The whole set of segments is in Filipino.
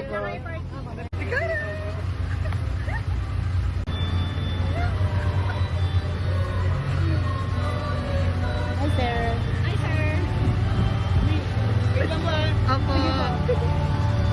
ko. Hi, sir. Hi, sir. Opo.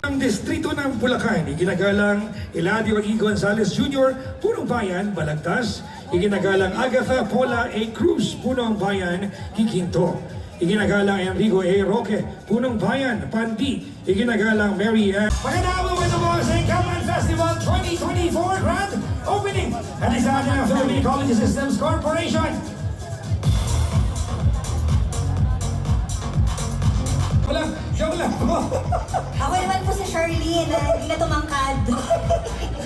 Ang distrito ng Bulacan, iginagalang Eladio E. Gonzales Jr., Punong Bayan, Balagtas. Iginagalang Agatha Paula A. Cruz, Punong Bayan, Kikinto. Iginagalang Enrico A. Roque, Punong Bayan, Pandi. Iginagalang Mary Ann. Magandang po sa St. Cameron Festival 2024 Grand Opening at isa ng Philippine College Systems Corporation. Joke lang po. Ako naman po si Shirley na hindi na tumangkad.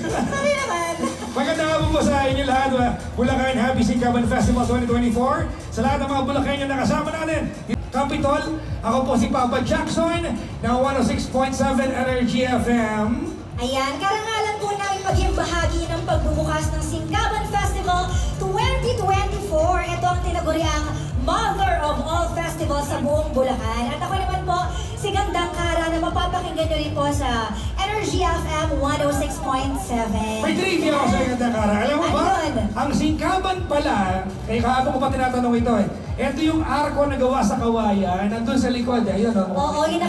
Sorry naman. Magandang hapon po sa inyo lahat. Bulacan Happy St. Cameron Festival 2024. Sa lahat ng mga Bulacan na nakasama natin. Capitol, ako po si Papa Jackson ng 106.7 Energy FM. Ayan, karangalan po namin maging bahagi ng pagbubukas ng Singkaban Festival 2024. Ito ang tinaguriang Mother of all festivals sa buong Bulacan. At ako naman po, si Gandang Kara na mapapakinggan nyo rin po sa Energy FM 106.7. May trivia ako sa inyo, Kara. Alam mo ba? Ayun. Ang Singkaban pala, kahapon ko pa tinatanong ito eh. Ito yung arko na gawa sa kawayan, nandun sa likod eh. Yun, Oo, yun